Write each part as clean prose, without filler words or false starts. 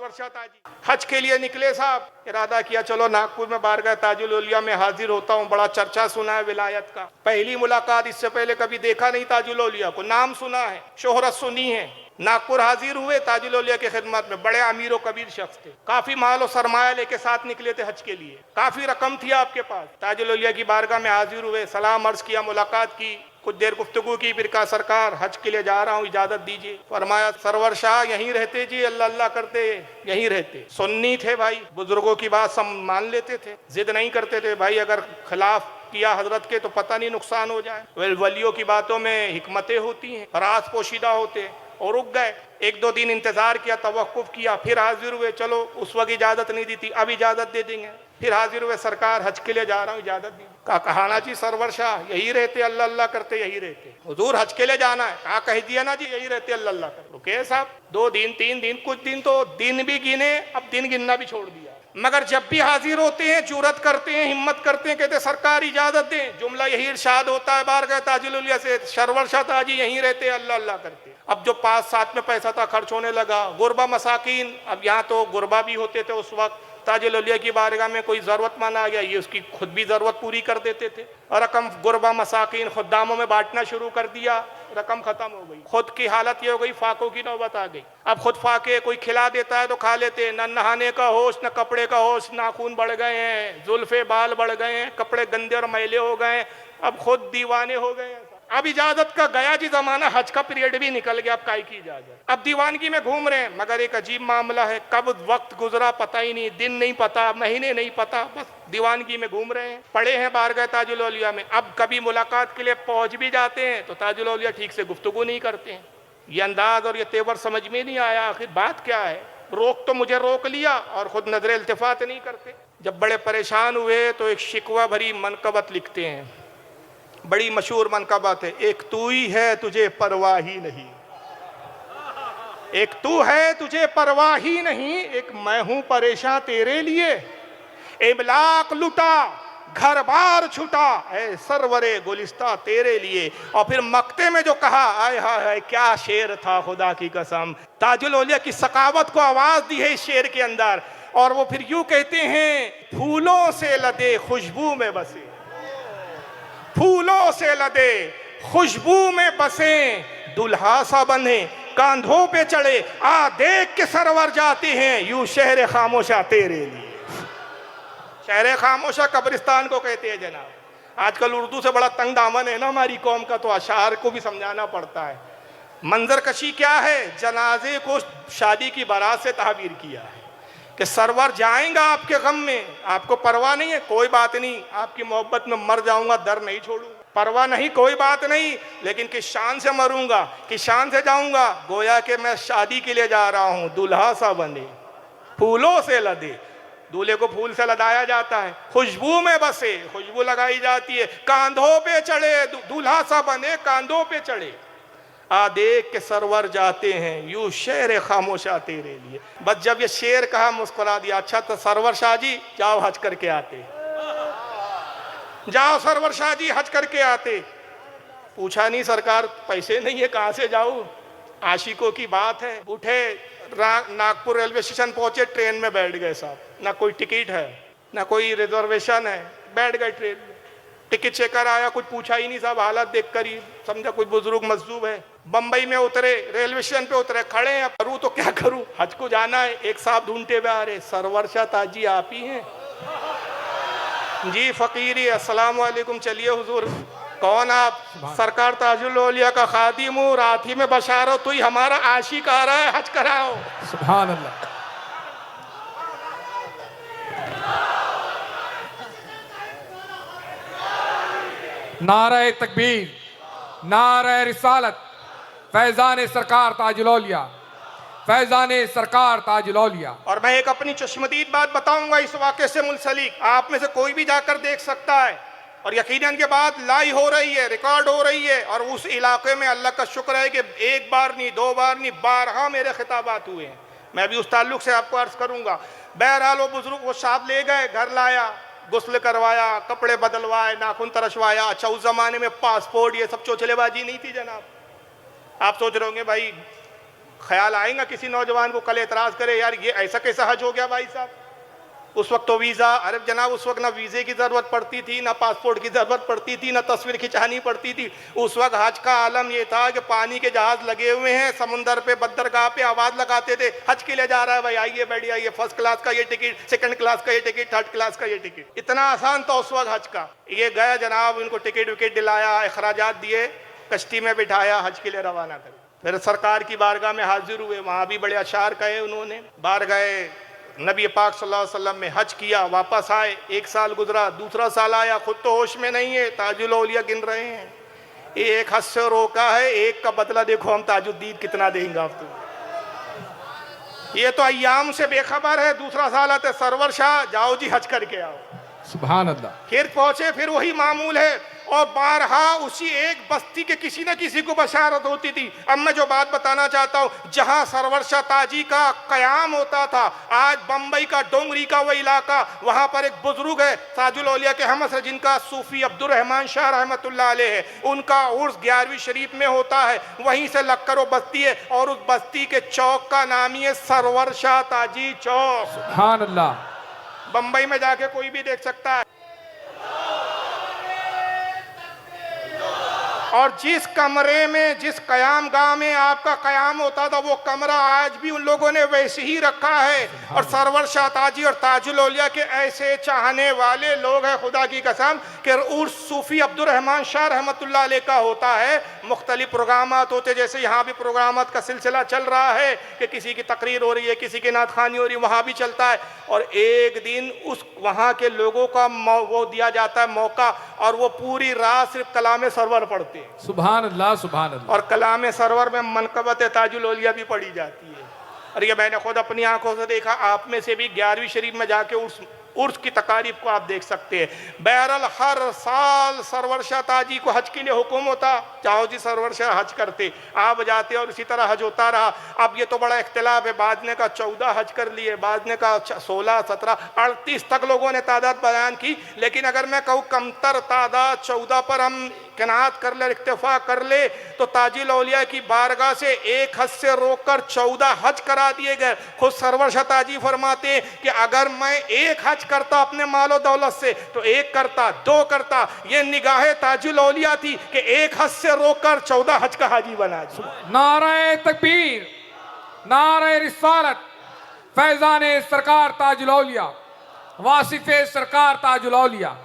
Server ताजी हज के लिए निकले साहब, इरादा किया चलो नागपुर में बारगाह ताजुल औलिया में हाजिर होता हूँ। बड़ा चर्चा सुना है विलायत का, पहली मुलाकात, इससे पहले कभी देखा नहीं ताजुल औलिया को, नाम सुना है, शोहरत सुनी है। नागपुर हाजिर हुए ताजुल औलिया की खिदमत में, बड़े अमीर व कबीर शख्स थे, काफी माल और सरमाया लेके साथ निकले थे हज के लिए, काफी रकम थी आपके पास। ताजुल औलिया की बारगाह में हाजिर हुए, सलाम अर्ज किया, मुलाकात की, कुछ देर गुफ्तगू की, फिर कहा सरकार हज के लिए जा रहा हूँ, इजाजत दीजिए। फरमाया सरवर शाह यहीं रहते जी, अल्लाह अल्लाह करते यहीं रहते। सुन्नी थे भाई, बुजुर्गों की बात सब मान लेते थे, जिद नहीं करते थे भाई, अगर खिलाफ किया हजरत के तो पता नहीं नुकसान हो जाए। वलियों की बातों में हिकमतें होती हैं, राज पोशीदा होते, और रुक गए। एक दो दिन इंतजार किया, तवक्कुफ किया, फिर हाजिर हुए। चलो उस वक्त इजाजत नहीं दी थी, अब इजाजत दे देंगे। फिर हाजिर हुए, सरकार हज के लिए जा रहा हूँ, इजाजत दी। कहा कहाना जी सरवर शाह यही रहते, अल्लाह अल्लाह करते यही रहते। हुजूर हज के लिए जाना है, कहा कह दिया ना जी यही रहते अल्लाह अल्लाह करते। रुके साहब, 2 दिन 3 दिन, कुछ दिन तो दिन भी गिने, अब दिन गिनना भी छोड़ दिया। मगर जब भी हाजिर होते हैं, जुरत करते हैं, हिम्मत करते हैं, कहते सरकार इजाजत दें। जुमला यही इरशाद होता है बारगाह ताजुल औलिया से, सरवर शाह ताजी यहीं रहते अल्लाह अल्लाह करते। अब जो 5-7 में पैसा था खर्च होने लगा, गुरबा मसाकीन, अब यहाँ तो गुरबा भी होते थे उस वक्त, ताजुल औलिया की बारगाह में कोई ज़रूरतमंद आ गया, ये उसकी खुद भी ज़रूरत पूरी कर देते थे। और रकम गुरबा मसाकीन खुदामों में बांटना शुरू कर दिया, रकम खत्म हो गई। खुद की हालत ये हो गई, फाकों की नौबत आ गई। अब खुद फाके कोई खिला देता है तो खा लेते, न नहाने का होश, न कपड़े का होश, नाखून बढ़ गए हैं, जुल्फे बाल बढ़ गए हैं, कपड़े गंदे और मैले हो गए, अब खुद दीवाने हो गए हैं। अब इजाजत का गया जी जमाना, हज का पीरियड भी निकल गया, अब काय की इजाजत। अब दीवानगी में घूम रहे हैं, मगर एक अजीब मामला है, कब वक्त गुजरा पता ही नहीं, दिन नहीं पता, महीने नहीं पता, बस दीवानगी में घूम रहे हैं। पड़े हैं बारगाह ताजुल औलिया में, अब कभी मुलाकात के लिए पहुंच भी जाते हैं तो ताजुल औलिया ठीक से गुफ्तगू नहीं करते हैं। ये अंदाज और ये तेवर समझ में नहीं आया, आखिर बात क्या है। रोक तो मुझे रोक लिया और खुद नजर इल्तिफात नहीं करते। जब बड़े परेशान हुए तो एक शिकवा भरी मनकबत लिखते हैं, बड़ी मशहूर मनकबत है, एक तू ही है तुझे परवाह ही नहीं, एक तू है तुझे परवाह ही नहीं, एक मैं हूं परेशान तेरे लिए। इमलाक लुटा घर बार छुटा, ऐ सरवरे गुलिस्ता तेरे लिए। और फिर मक्ते में जो कहा, आय हाय क्या शेर था खुदा की कसम। ताजुल औलिया की सकावत को आवाज दी है इस शेर के अंदर। और वो फिर यूं कहते हैं, फूलों से लदे खुशबू में बसे, फूलों से लदे खुशबू में बसे, दुल्हा सा बने कांधों पे चढ़े, आ देख के सरवर जाते हैं यूं शहर खामोशा तेरे लिए। शहर खामोशा कब्रिस्तान को कहते हैं जनाब। आजकल उर्दू से बड़ा तंग दामन है ना हमारी कौम का, तो अशार को भी समझाना पड़ता है। मंजर कशी क्या है, जनाजे को शादी की बारात से ताबीर किया है कि सरवर जाएंगा आपके गम में, आपको परवाह नहीं है, कोई बात नहीं, आपकी मोहब्बत में मर जाऊंगा, दर नहीं छोड़ूंगा, परवाह नहीं, कोई बात नहीं, लेकिन किस शान से मरूंगा, किस शान से जाऊंगा, गोया कि मैं शादी के लिए जा रहा हूं, दुल्हा सा बने फूलों से लदे। दूल्हे को फूल से लदाया जाता है, खुशबू में बसे, खुशबू लगाई जाती है, कांधों पे चढ़े, दूल्हा सा बने कांधों पे चढ़े, आ देख के सरवर जाते हैं यूं शेर खामोशा तेरे लिए। बस जब ये शेर कहा मुस्कुरा दिया, अच्छा तो सरवर शाह जी जाओ हज करके आते, जाओ सरवर शाह जी हज करके आते। पूछा नहीं सरकार पैसे नहीं है कहां से जाऊं, आशिकों की बात है। उठे, नागपुर रेलवे स्टेशन पहुंचे, ट्रेन में बैठ गए साहब, ना कोई टिकट है ना कोई रिजर्वेशन है, बैठ गए ट्रेन में। टिकट चेकर आया, कुछ पूछा ही नहीं साहब, हालत देखकर ही समझा कोई बुजुर्ग मजदूब है। बंबई में उतरे, रेलवे स्टेशन पे उतरे, खड़े हैं, करूँ तो क्या करूँ, हज को जाना है। एक साहब ढूंढते हुए आ रहे, सरवर शाह ताजी आप ही हैं जी, फकीरी, अस्सलाम वालेकुम, चलिए हुजूर। कौन आप? सरकार ताजुल औलिया का खादिम हूँ, रात ही में बशारत हुई हमारा आशिक आ रहा है, हज कराओ। सुभान अल्लाह। नारे तकबीर, नारे रिसालत, फैजान सरकार ताजुल औलिया, फैजान सरकार ताजुल औलिया। और मैं एक अपनी चश्मदीद बात बताऊंगा इस वाक़े से मुंसलिक, आप में से कोई भी जाकर देख सकता है, और यकीनन के बाद लाई हो रही है, रिकॉर्ड हो रही है। और उस इलाके में अल्लाह का शुक्र है कि एक बार नहीं, 2 बार नहीं, 12 मेरे खिताबात हुए हैं। मैं भी उस ताल्लुक से आपको अर्ज करूंगा। बहरहाल वो बुजुर्ग वो साहब ले गए, घर लाया, गुस्ल करवाया, कपड़े बदलवाए, नाखून तरशवाया। अच्छा उस जमाने में पासपोर्ट ये सब चोचलेबाजी नहीं थी जनाब। आप सोच रहे होंगे भाई ख्याल आएगा किसी नौजवान को कल एतराज़ करे यार ये ऐसा कैसा हज हो गया भाई साहब। उस वक्त तो वीज़ा, अरे जनाब उस वक्त ना वीज़े की ज़रूरत पड़ती थी, ना पासपोर्ट की ज़रूरत पड़ती थी, ना तस्वीर खिंचानी पड़ती थी। उस वक्त हज का आलम ये था कि पानी के जहाज़ लगे हुए हैं समुंदर पे, बंदरगाह पे, आवाज़ लगाते थे हज के लिए जा रहा है भाई, आइए बैठिए, आइए, फर्स्ट क्लास का ये टिकट, सेकंड क्लास का ये टिकट, थर्ड क्लास का ये टिकट। इतना आसान था उस वक्त हज का। ये गया जनाब, उनको टिकट विकेट दिलाया, अखराजात दिए, कश्ती में बिठाया, हज के लिए रवाना कर। फिर सरकार की बारगाह में हाजिर हुए, वहाँ भी बड़े अशार कहे उन्होंने। बाहर गए, नबी पाक सल्लल्लाहु अलैहि वसल्लम में हज किया, वापस आए, एक साल गुजरा, दूसरा साल आया, खुद तो होश में नहीं है, ताजुल औलिया गिन रहे हैं। एक हज से रोका है, एक का बदला देखो हम ताजुद्दीन कितना देंगे आपको। ये तो अय्याम से बेखबर है। दूसरा साल आते, सरवर शाह जाओ जी हज करके आओ। सुभान अल्लाह। फिर पहुंचे, फिर वही मामूल है, और बारहा उसी एक बस्ती के किसी न किसी को बशारत होती थी। अब मैं जो बात बताना चाहता हूँ, जहां सरवर शाह ताजी का कयाम होता था, आज बम्बई का डोंगरी का वो इलाका, वहां पर एक बुजुर्ग है ताजुल औलिया के हमस है, जिनका सूफी अब्दुल रहमान शाह रहमतुल्लाह अलैह है, उनका उर्स 11वीं शरीफ में होता है। वहीं से लगकर वो बस्ती है, और उस बस्ती के चौक का नाम ही है सरवर शाह ताजी चौक। सुभान अल्लाह। बम्बई में जाके कोई भी देख सकता है। और जिस कमरे में, जिस कयाम गाह में आपका कयाम होता था, वो कमरा आज भी उन लोगों ने वैसे ही रखा है। और सरवर शाह ताजी और ताजुल औलिया के ऐसे चाहने वाले लोग हैं, खुदा की कसम, कि उर्स सूफी अब्दुल रहमान शाह रहमतुल्लाह अलैह का होता है। मुख्तलिफ प्रोग्रामात होते, जैसे यहाँ भी प्रोग्रामात का सिलसिला चल रहा है कि किसी की तकरीर हो रही है, किसी की नातखानी हो रही है, वहाँ भी चलता है। और एक दिन उस वहाँ के लोगों का वो दिया जाता है मौका, और वो पूरी रात सिर्फ कलाम सरवर पढ़ते हैं। सुभान अल्लाह, सुभान अल्लाह। और कलाम सरवर में मनकबत ताजुल औलिया भी पढ़ी जाती है। और ये मैंने खुद अपनी आंखों से देखा। आप में से भी 11वीं शरीफ में जाके उर्स की तकारीब को आप देख सकते हैं। बहरहाल हर साल सरवर शाह ताजी को हज के लिए हुक्म होता, चाहो जी सरवर शाह हज करते, आप जाते, और इसी तरह हज होता रहा। अब ये तो बड़ा इख्तिलाफ है, बाद ने का 14 हज कर लिए, बाद ने का 16, 17, 38 तक लोगों ने तादाद बयान की। लेकिन अगर मैं कहूँ कमतर तादाद 14 पर हम कनात कर ले, इक्तफा कर ले, तो ताजुल औलिया की बारगाह से एक हज से रोककर 14 हज करा दिए गए। खुद सरवर शाह ताजी फरमाते हैं कि अगर मैं एक हज करता अपने मालो दौलत से, तो एक करता, 2 करता। ये निगाहे ताजुल औलिया थी कि एक हज से रोककर 14 हज का हाजी बना दिया। नारे तकबीर, नारे रिसालत, फैजाने सरकार ताजुल औलिया, वासिफे सरकार ताजुल औलिया।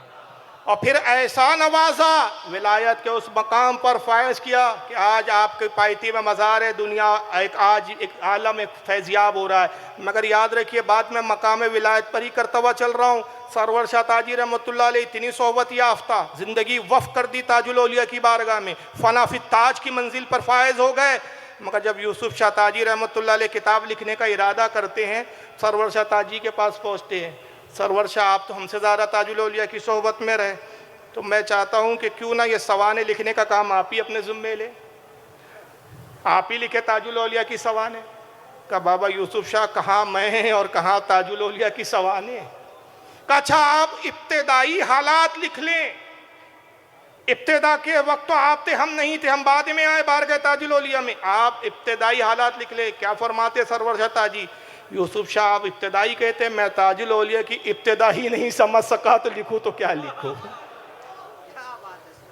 और फिर ऐसा नवाजा, विलायत के उस मकाम पर फायज किया कि आज आपके पायती में मज़ार है, दुनिया आज एक आलम एक फैज़याब हो रहा है। मगर याद रखिए, बाद में मकाम विलायत पर ही करता हुआ चल रहा हूँ। सरवर शाह ताजी रहमतुल्लाह अलैह इतनी सोहबत याफ्ता, ज़िंदगी वफ़ कर दी ताजुल औलिया की बारगाह में, फ़ना फ़ी ताज की मंजिल पर फायज हो गए। मगर जब यूसुफ शाह ताजी रहमतुल्लाह अलैह किताब लिखने का इरादा करते हैं, सरवर शाह ताजी के पास पहुँचते हैं। सरवर शाह, आप तो हमसे ज़्यादा ताजुल औलिया की सोहबत में रहे, तो मैं चाहता हूँ कि क्यों ना ये सवाने लिखने का काम आप ही अपने ज़िम्मे ले, आप ही लिखे ताजुल औलिया की सवाने। का बाबा यूसुफ शाह, कहाँ मैं और कहाँ ताजुल औलिया की सवाने। का अच्छा आप इब्तिदाई हालात लिख लें। इब्तिदा के वक्त तो आप थे, हम नहीं थे, हम बाद में आए बारगाह ताजुल औलिया में। आप इब्तिदाई हालात लिख ले। क्या फरमाते सरवर शाह ताजी? यूसुफ शाह, आप इब्तिदाई कहते, मैं ताजुल औलिया की इब्तिदा ही नहीं समझ सका, तो लिखूँ तो क्या लिखूँ।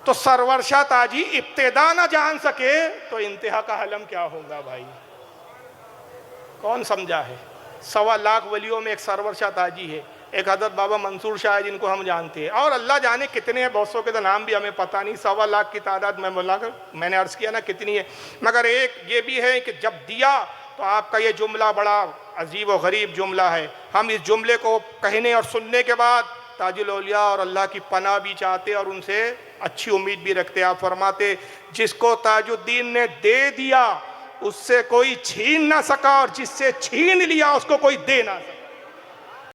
तो सरवर शाह ताजी इब्तिदा ना जान सके तो इंतहा का हलम क्या होगा भाई, कौन समझा है। 1.25 लाख वलियों में एक सरवर शाह ताजी है, एक हज़रत बाबा मंसूर शाह है जिनको हम जानते हैं, और अल्लाह जाने कितने हैं, बहुत सौ के तो नाम भी हमें पता नहीं। 1.25 लाख की तादाद में मैंने अर्ज़ किया ना कितनी है। मगर एक ये भी है कि जब दिया तो आपका ये जुमला बड़ा अजीब व गरीब जुमला है। हम इस जुमले को कहने और सुनने के बाद ताजुल औलिया और अल्लाह की पनाह भी चाहते और उनसे अच्छी उम्मीद भी रखते। आप फरमाते, जिसको ताजुद्दीन ने दे दिया उससे कोई छीन ना सका, और जिससे छीन लिया उसको कोई दे ना सका।